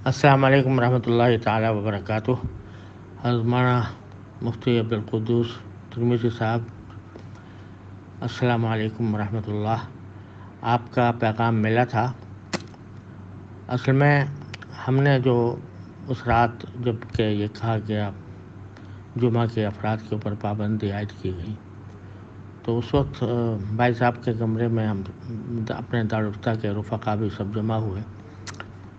السلام علیکم ورحمۃ اللہ تعالیٰ وبرکاتہ۔ حضرت مولانا مفتی عبدالقدوس ترمذی صاحب، السلام علیکم ورحمۃ اللہ۔ آپ کا پیغام ملا تھا۔ اصل میں ہم نے جو اس رات جب کہ یہ کہا گیا جمعہ کے افراد کے اوپر پابندی عائد کی گئی، تو اس وقت بھائی صاحب کے کمرے میں ہم اپنے دارالفتہ کے رفقا بھی سب جمع ہوئے۔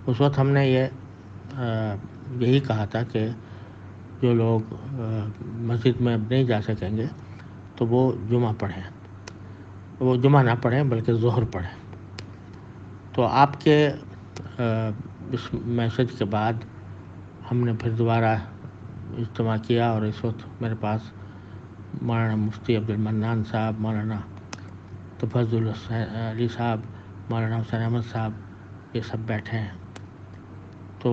اس وقت ہم نے یہی کہا تھا کہ جو لوگ مسجد میں نہیں جا سکیں گے تو وہ جمعہ پڑھیں، وہ جمعہ نہ پڑھیں بلکہ ظہر پڑھیں۔ تو آپ کے اس میسج کے بعد ہم نے پھر دوبارہ اجتماع کیا، اور اس وقت میرے پاس مولانا مفتی عبدالمنان صاحب، مولانا تفضل علی صاحب، مولانا حسین احمد صاحب، یہ سب بیٹھے ہیں۔ تو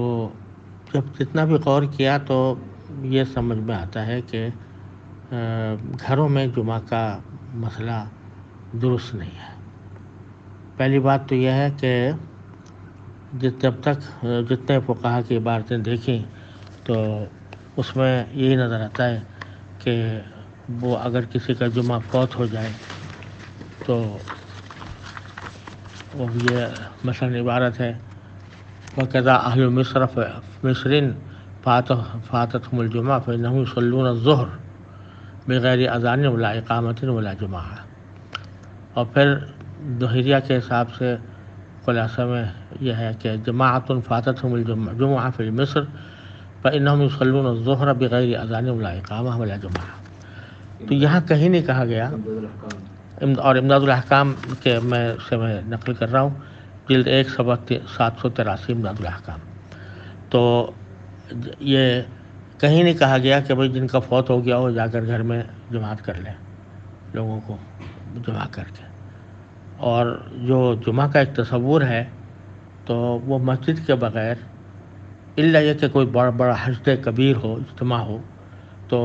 جب جتنا بھی غور کیا تو یہ سمجھ میں آتا ہے کہ گھروں میں جمعہ کا مسئلہ درست نہیں ہے۔ پہلی بات تو یہ ہے کہ جب تک جتنے فقہا کی عبارتیں دیکھیں تو اس میں یہی نظر آتا ہے کہ وہ اگر کسی کا جمعہ فوت ہو جائے تو وہ یہ مثلاً عبارت ہے وَكَذَا أَهْلُ مِصْرٍ فَاتَتْهُمُ الْجُمْعَةُ فَإِنَّهُمْ يُصَلُّونَ الظُّهْرَ بِغَيْرِ أَذَانٍ وَلَا إِقَامَةٍ وَلَا جُمْعَةٍ۔ اور پھر ظہریہ کے حساب سے خلاصہ میں یہ ہے کہ جماعۃ فاتتہم الجمعہ فی مصر فإنہم یصلون الظہر بغیر اذان ولا اقامہ ولا جمعہ۔ تو یہاں کہیں نہیں کہا گیا، اور امداد الاحکام کے میں نقل کر رہا ہوں، جلد 1 صفحہ 783 امداد الاحکام۔ تو یہ کہیں نہیں کہا گیا کہ بھئی جن کا فوت ہو گیا ہو جا کر گھر میں جماعت کر لیں، لوگوں کو جمع کر کے۔ اور جو جمعہ کا ایک تصور ہے تو وہ مسجد کے بغیر، الا یہ کہ کوئی بڑا حشد کبیر ہو، اجتماع ہو، تو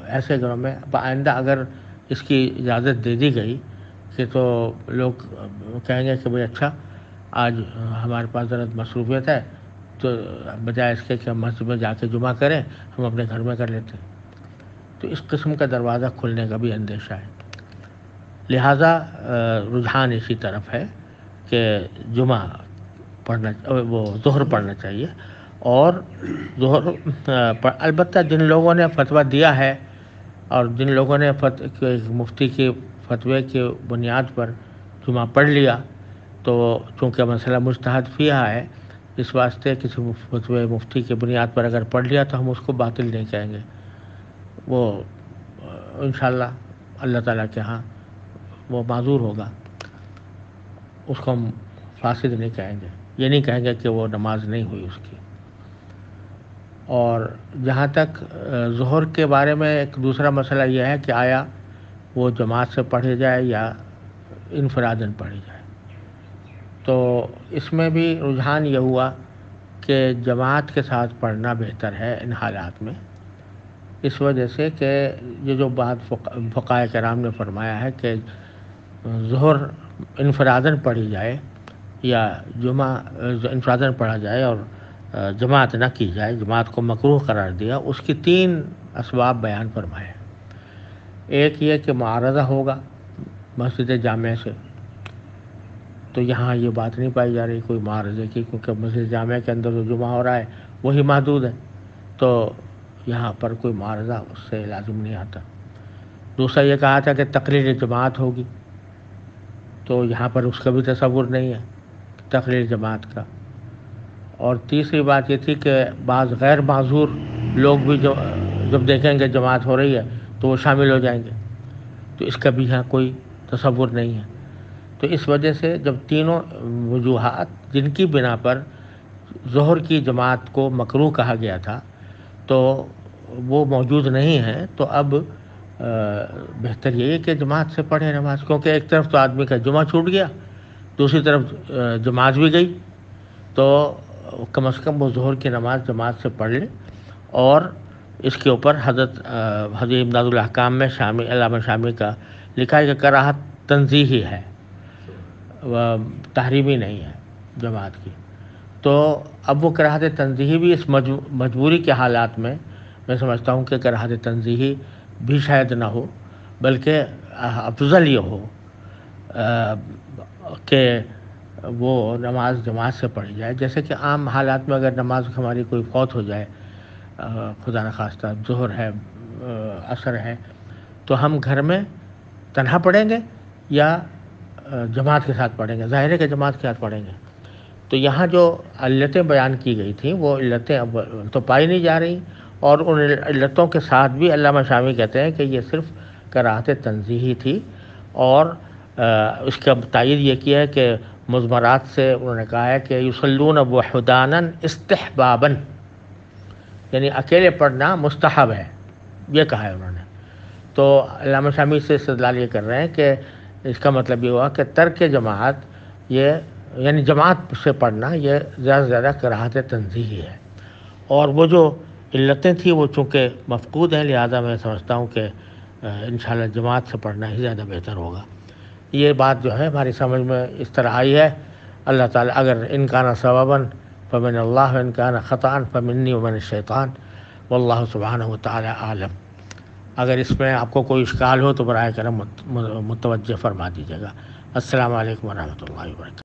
ایسے گھروں میں آئندہ اگر اس کی اجازت دے دی گئی کہ تو لوگ کہیں گے کہ بھئی اچھا آج ہمارے پاس ذرا مصروفیت ہے، تو بجائے اس کے کہ ہم مسجد میں جا کے جمعہ کریں، ہم اپنے گھر میں کر لیتے ہیں۔ تو اس قسم کا دروازہ کھلنے کا بھی اندیشہ ہے۔ لہٰذا رجحان اسی طرف ہے کہ جمعہ پڑھنا، وہ ظہر پڑھنا چاہیے۔ اور ظہر البتہ جن لوگوں نے فتویٰ دیا ہے اور جن لوگوں نے مفتی کے فتوے کے بنیاد پر جمعہ پڑھ لیا، تو چونکہ مسئلہ مجتہد فیہ ہے، اس واسطے کسی فتوے مفتی کے بنیاد پر اگر پڑھ لیا تو ہم اس کو باطل نہیں کہیں گے، وہ انشاءاللہ اللہ تعالیٰ کے ہاں وہ معذور ہوگا، اس کو ہم فاسد نہیں کہیں گے، یہ نہیں کہیں گے کہ وہ نماز نہیں ہوئی اس کی۔ اور جہاں تک ظہر کے بارے میں ایک دوسرا مسئلہ یہ ہے کہ آیا وہ جماعت سے پڑھی جائے یا انفراداً پڑھی جائے، تو اس میں بھی رجحان یہ ہوا کہ جماعت کے ساتھ پڑھنا بہتر ہے ان حالات میں، اس وجہ سے کہ یہ جو بات فقہاء کرام نے فرمایا ہے کہ ظہر انفراداً پڑھی جائے یا جمعہ انفراداً پڑھا جائے اور جماعت نہ کی جائے، جماعت کو مکروہ قرار دیا، اس کی 3 اسباب بیان فرمائے۔ ایک یہ کہ معارضہ ہوگا مسجد جامع سے، تو یہاں یہ بات نہیں پائی جا رہی کوئی معارضے کی، کیونکہ مسجد جامع کے اندر جو جمعہ ہو رہا ہے وہی محدود ہے، تو یہاں پر کوئی معارضہ اس سے لازم نہیں آتا۔ دوسرا یہ کہا تھا کہ تقریر جماعت ہوگی، تو یہاں پر اس کا بھی تصور نہیں ہے تقریر جماعت کا۔ اور تیسری بات یہ تھی کہ بعض غیر معذور لوگ بھی جب دیکھیں گے جماعت ہو رہی ہے تو وہ شامل ہو جائیں گے، تو اس کا بھی یہاں کوئی تصور نہیں ہے۔ تو اس وجہ سے جب تینوں وجوہات جن کی بنا پر ظہر کی جماعت کو مکروہ کہا گیا تھا تو وہ موجود نہیں ہیں، تو اب بہتر یہی ہے کہ جماعت سے پڑھیں نماز، کیونکہ ایک طرف تو آدمی کا جمعہ چھوٹ گیا، دوسری طرف جماعت بھی گئی، تو کم از کم وہ ظہر کی نماز جماعت سے پڑھ لیں۔ اور اس کے اوپر حضرت امداد الاحکام میں علامہ شامی کا لکھا ہے کہ کراہت تنزیہی ہے، تحریمی نہیں ہے جماعت کی۔ تو اب وہ کراہت تنزیہی بھی اس مجبوری کے حالات میں سمجھتا ہوں کہ کراہت تنزیہی بھی شاید نہ ہو، بلکہ افضل یہ ہو کہ وہ نماز جماعت سے پڑھی جائے. جیسے کہ عام حالات میں اگر نماز ہماری کوئی فوت ہو جائے، خدا نخواستہ ظہر ہے، عصر ہے، تو ہم گھر میں تنہا پڑھیں گے یا جماعت کے ساتھ پڑھیں گے؟ ظاہر ہے کہ جماعت کے ساتھ پڑھیں گے. تو یہاں جو علتیں بیان کی گئی تھیں وہ علتیں اب تو پائی نہیں جا رہی، اور ان علتوں کے ساتھ بھی علامہ شامی کہتے ہیں کہ یہ صرف کراہت تنزیہی تھی. اور اس کا تائید یہ کیا ہے کہ مضمرات سے انہوں نے کہا ہے کہ یصلون وحدانا استحبابا، یعنی اکیلے پڑھنا مستحب ہے، یہ کہا ہے انہوں نے. تو علامہ شامی سے استدلال یہ کر رہے ہیں کہ اس کا مطلب یہ ہوا کہ ترک جماعت یہ یعنی جماعت سے پڑھنا یہ زیادہ سے زیادہ کراہت تنزیہی ہے. اور وہ جو علتیں تھیں وہ چونکہ مفقود ہیں، لہذا میں سمجھتا ہوں کہ انشاءاللہ جماعت سے پڑھنا ہی زیادہ بہتر ہوگا. یہ بات جو ہے ہماری سمجھ میں اس طرح آئی ہے. اللہ تعالیٰ اگر ان کان ثوابا فمن اللہ وان کان خطأ فمنی ومن الشیطان واللہ سبحانہ وتعالی عالم. اگر اس میں آپ کو کوئی اشکال ہو تو براہ کرم متوجہ فرما دیجیے گا. السلام علیکم ورحمۃ اللہ وبرکاتہ.